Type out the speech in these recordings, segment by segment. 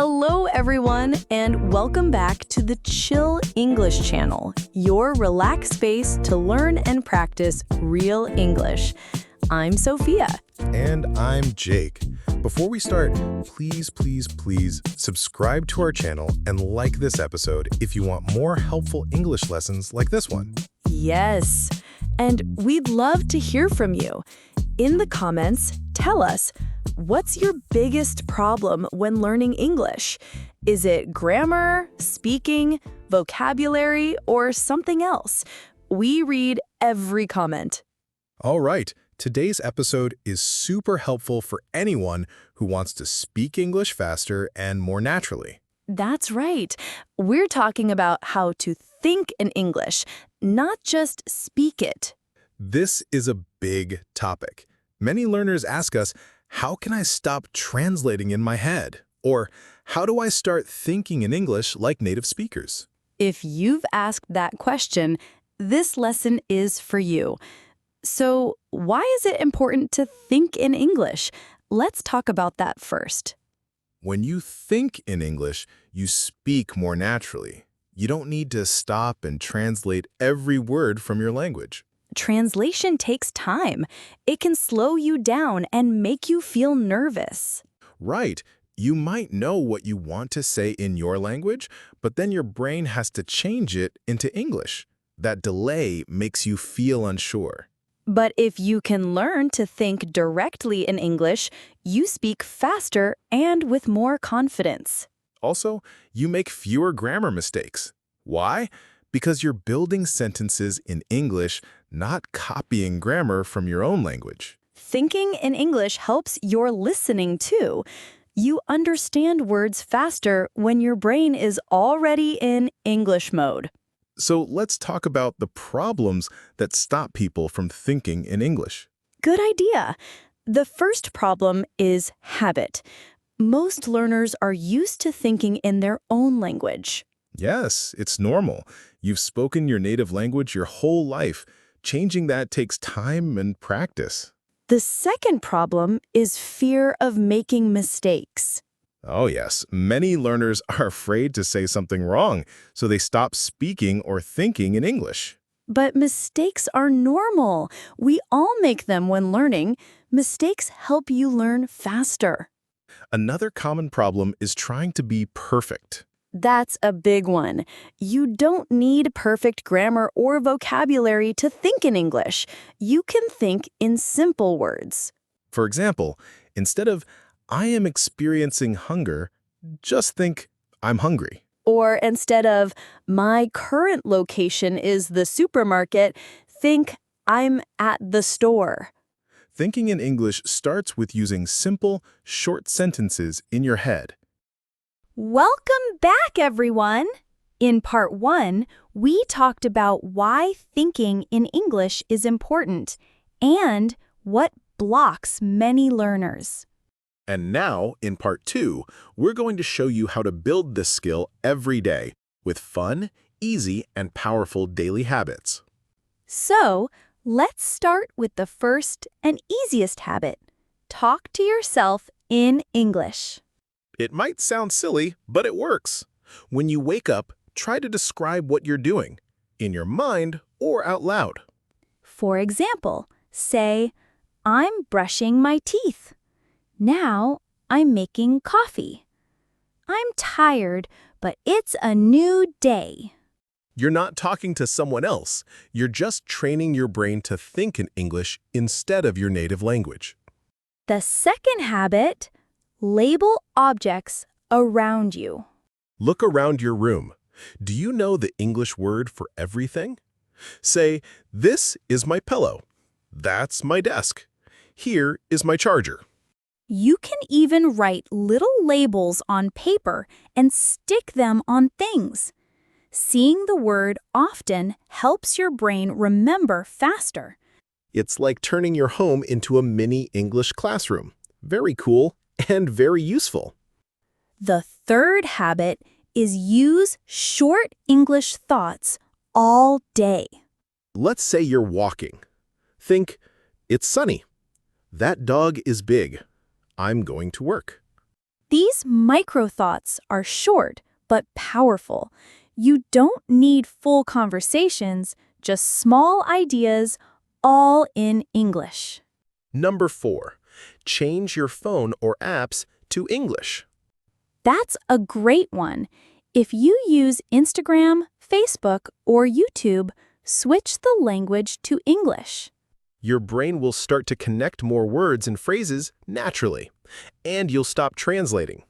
Hello, everyone, and welcome back to the Chill English channel, your relaxed space to learn and practice real English. I'm Sophia. And I'm Jake. Before we start, please subscribe to our channel and like this episode if you want more helpful English lessons like this one. Yes, and we'd love to hear from you. In the comments, tell us, what's your biggest problem when learning English? Is it grammar, speaking, vocabulary, or something else? We read every comment. All right, today's episode is super helpful for anyone who wants to speak English faster and more naturally. That's right. We're talking about how to think in English, not just speak it. This is a big topic. Many learners ask us, how can I stop translating in my head? Or how do I start thinking in English like native speakers? If you've asked that question, this lesson is for you. So, why is it important to think in English? Let's talk about that first. When you think in English, you speak more naturally. You don't need to stop and translate every word from your language. Translation takes time. It can slow you down and make you feel nervous. Right. You might know what you want to say in your language, but then your brain has to change it into English. That delay makes you feel unsure. But if you can learn to think directly in English, you speak faster and with more confidence. Also, you make fewer grammar mistakes. Why? Because you're building sentences in English, not copying grammar from your own language. Thinking in English helps your listening too. You understand words faster when your brain is already in English mode. So let's talk about the problems that stop people from thinking in English. Good idea. The first problem is habit. Most learners are used to thinking in their own language. Yes, it's normal. You've spoken your native language your whole life. Changing that takes time and practice. The second problem is fear of making mistakes. Oh yes, many learners are afraid to say something wrong, so they stop speaking or thinking in English. But mistakes are normal. We all make them when learning. Mistakes help you learn faster. Another common problem is trying to be perfect. That's a big one. You don't need perfect grammar or vocabulary to think in English. You can think in simple words. For example, instead of, I am experiencing hunger, just think, I'm hungry. Or instead of, my current location is the supermarket, think, I'm at the store. Thinking in English starts with using simple, short sentences in your head. Welcome back, everyone! In part 1, we talked about why thinking in English is important and what blocks many learners. And now, in part 2, we're going to show you how to build this skill every day with fun, easy, and powerful daily habits. So, let's start with the first and easiest habit. Talk to yourself in English. It might sound silly, but it works. When you wake up, try to describe what you're doing, in your mind or out loud. For example, say, I'm brushing my teeth. Now I'm making coffee. I'm tired, but it's a new day. You're not talking to someone else. You're just training your brain to think in English instead of your native language. The second habit, label objects around you. Look around your room. Do you know the English word for everything? Say, this is my pillow. That's my desk. Here is my charger. You can even write little labels on paper and stick them on things. Seeing the word often helps your brain remember faster. It's like turning your home into a mini English classroom. Very cool and very useful. The third habit is use short English thoughts all day. Let's say you're walking. Think, it's sunny. That dog is big. I'm going to work. These micro thoughts are short but powerful. You don't need full conversations, just small ideas, all in English. Number 4. Change your phone or apps to English. That's a great one. If you use Instagram, Facebook, or YouTube, switch the language to English. Your brain will start to connect more words and phrases naturally, and you'll stop translating.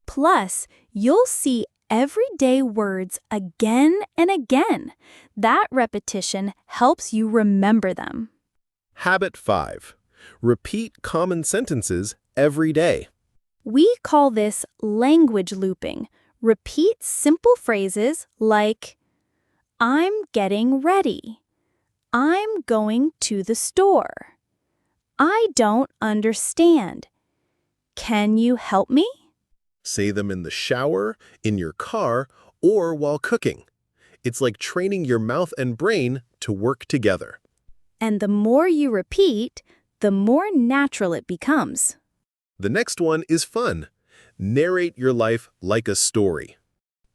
Plus, you'll see everyday words again and again. That repetition helps you remember them. Habit 5. Repeat common sentences every day. We call this language looping. Repeat simple phrases like, I'm getting ready. I'm going to the store. I don't understand. Can you help me? Say them in the shower, in your car, or while cooking. It's like training your mouth and brain to work together. And the more you repeat, the more natural it becomes. The next one is fun. Narrate your life like a story.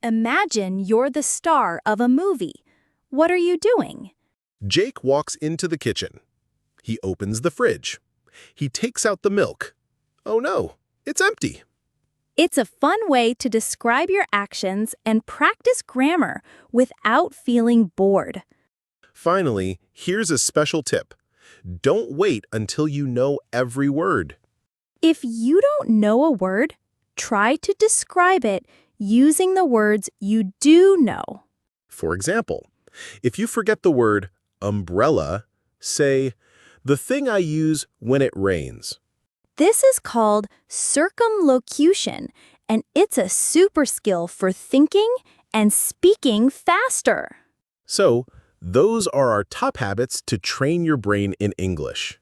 Imagine you're the star of a movie. What are you doing? Jake walks into the kitchen. He opens the fridge. He takes out the milk. Oh no, it's empty. It's a fun way to describe your actions and practice grammar without feeling bored. Finally, here's a special tip. Don't wait until you know every word. If you don't know a word, try to describe it using the words you do know. For example, if you forget the word umbrella, say, the thing I use when it rains. This is called circumlocution, and it's a super skill for thinking and speaking faster. So, those are our top habits to train your brain in English.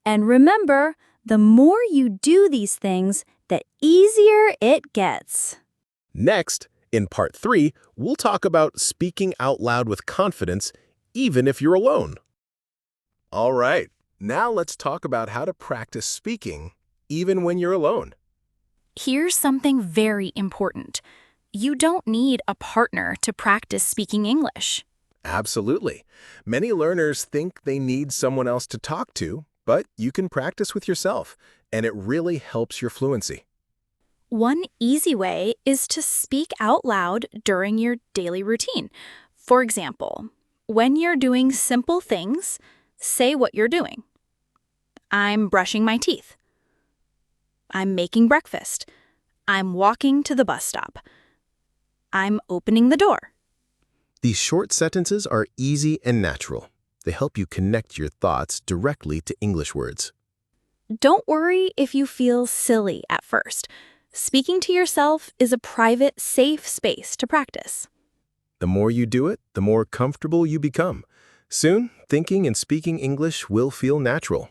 And remember, the more you do these things, the easier it gets. Next, in part 3, we'll talk about speaking out loud with confidence, even if you're alone. All right, now let's talk about how to practice speaking, even when you're alone. Here's something very important. You don't need a partner to practice speaking English. Absolutely. Many learners think they need someone else to talk to, but you can practice with yourself, and it really helps your fluency. One easy way is to speak out loud during your daily routine. For example, when you're doing simple things, say what you're doing. I'm brushing my teeth. I'm making breakfast. I'm walking to the bus stop. I'm opening the door. These short sentences are easy and natural. They help you connect your thoughts directly to English words. Don't worry if you feel silly at first. Speaking to yourself is a private, safe space to practice. The more you do it, the more comfortable you become. Soon, thinking and speaking English will feel natural.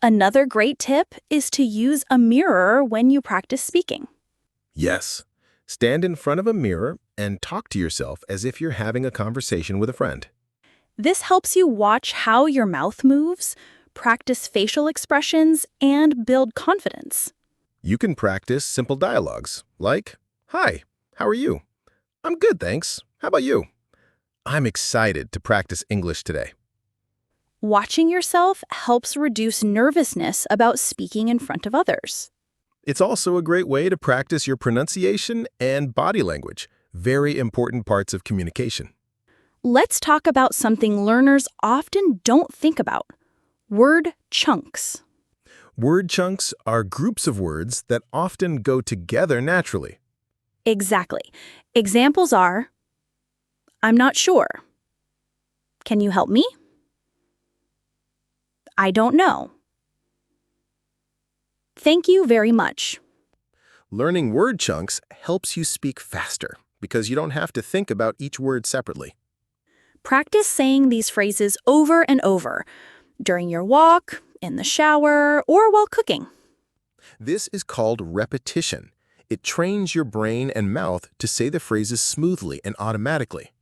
Another great tip is to use a mirror when you practice speaking. Yes. Stand in front of a mirror and talk to yourself as if you're having a conversation with a friend. This helps you watch how your mouth moves, practice facial expressions, and build confidence. You can practice simple dialogues like, "Hi, how are you?" "I'm good, thanks. How about you?" "I'm excited to practice English today." Watching yourself helps reduce nervousness about speaking in front of others. It's also a great way to practice your pronunciation and body language, very important parts of communication. Let's talk about something learners often don't think about: word chunks. Word chunks are groups of words that often go together naturally. Exactly. Examples are, I'm not sure. Can you help me? I don't know. Thank you very much. Learning word chunks helps you speak faster because you don't have to think about each word separately. Practice saying these phrases over and over, during your walk, in the shower, or while cooking. This is called repetition. It trains your brain and mouth to say the phrases smoothly and automatically.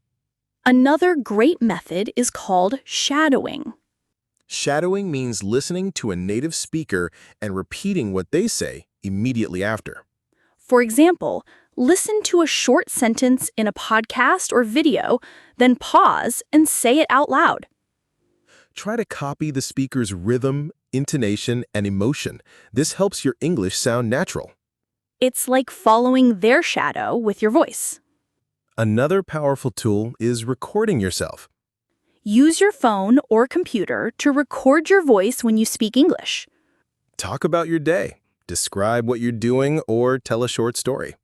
Another great method is called shadowing. Shadowing means listening to a native speaker and repeating what they say immediately after. For example, listen to a short sentence in a podcast or video, then pause and say it out loud. Try to copy the speaker's rhythm, intonation, and emotion. This helps your English sound natural. It's like following their shadow with your voice. Another powerful tool is recording yourself. Use your phone or computer to record your voice when you speak English. Talk about your day, describe what you're doing, or tell a short story.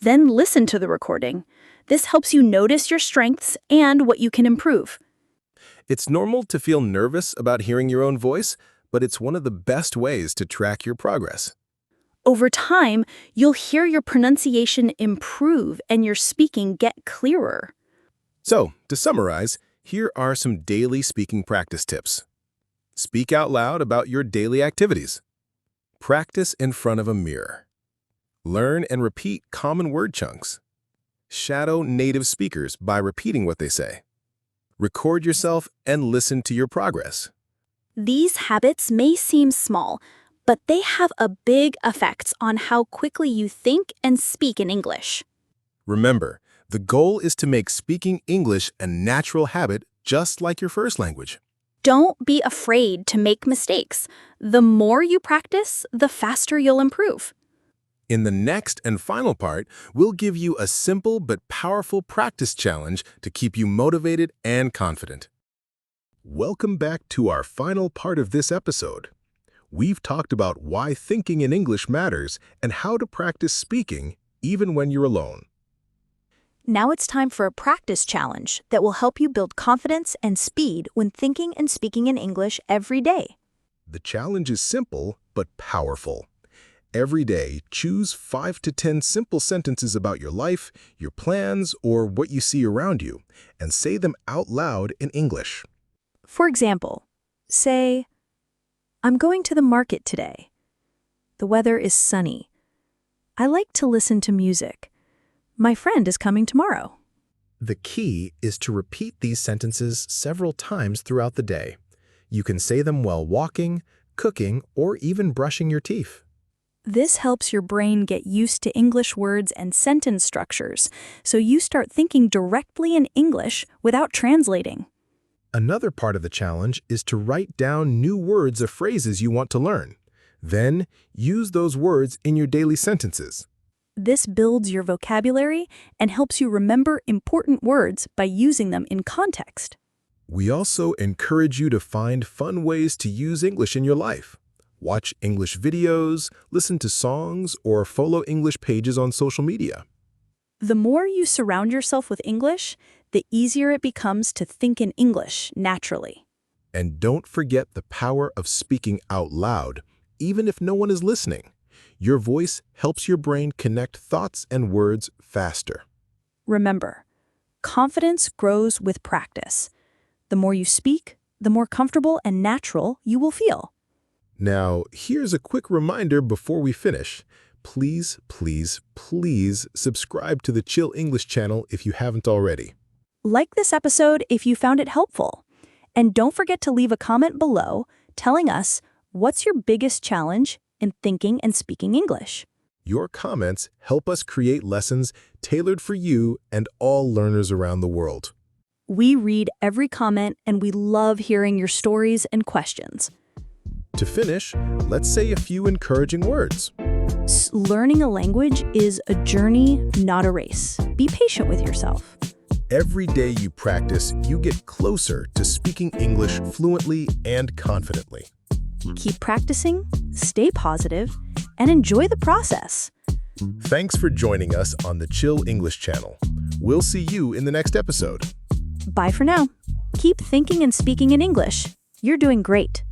Then listen to the recording. This helps you notice your strengths and what you can improve. It's normal to feel nervous about hearing your own voice, but it's one of the best ways to track your progress. Over time, you'll hear your pronunciation improve and your speaking get clearer. So, to summarize, here are some daily speaking practice tips. Speak out loud about your daily activities. Practice in front of a mirror. Learn and repeat common word chunks. Shadow native speakers by repeating what they say. Record yourself and listen to your progress. These habits may seem small, but they have a big effect on how quickly you think and speak in English. Remember, the goal is to make speaking English a natural habit just like your first language. Don't be afraid to make mistakes. The more you practice, the faster you'll improve. In the next and final part, we'll give you a simple but powerful practice challenge to keep you motivated and confident. Welcome back to our final part of this episode. We've talked about why thinking in English matters and how to practice speaking even when you're alone. Now it's time for a practice challenge that will help you build confidence and speed when thinking and speaking in English every day. The challenge is simple but powerful. Every day, choose 5 to 10 simple sentences about your life, your plans, or what you see around you, and say them out loud in English. For example, say, I'm going to the market today. The weather is sunny. I like to listen to music. My friend is coming tomorrow. The key is to repeat these sentences several times throughout the day. You can say them while walking, cooking, or even brushing your teeth. This helps your brain get used to English words and sentence structures, so you start thinking directly in English without translating. Another part of the challenge is to write down new words or phrases you want to learn. Then, use those words in your daily sentences. This builds your vocabulary and helps you remember important words by using them in context. We also encourage you to find fun ways to use English in your life. Watch English videos, listen to songs, or follow English pages on social media. The more you surround yourself with English, the easier it becomes to think in English naturally. And don't forget the power of speaking out loud, even if no one is listening. Your voice helps your brain connect thoughts and words faster. Remember, confidence grows with practice. The more you speak, the more comfortable and natural you will feel. Now, here's a quick reminder before we finish. Please, please, please subscribe to the Chill English channel if you haven't already. Like this episode if you found it helpful. And don't forget to leave a comment below telling us what's your biggest challenge in thinking and speaking English. Your comments help us create lessons tailored for you and all learners around the world. We read every comment and we love hearing your stories and questions. To finish, let's say a few encouraging words. Learning a language is a journey, not a race. Be patient with yourself. Every day you practice, you get closer to speaking English fluently and confidently. Keep practicing, stay positive, and enjoy the process. Thanks for joining us on the Chill English channel. We'll see you in the next episode. Bye for now. Keep thinking and speaking in English. You're doing great.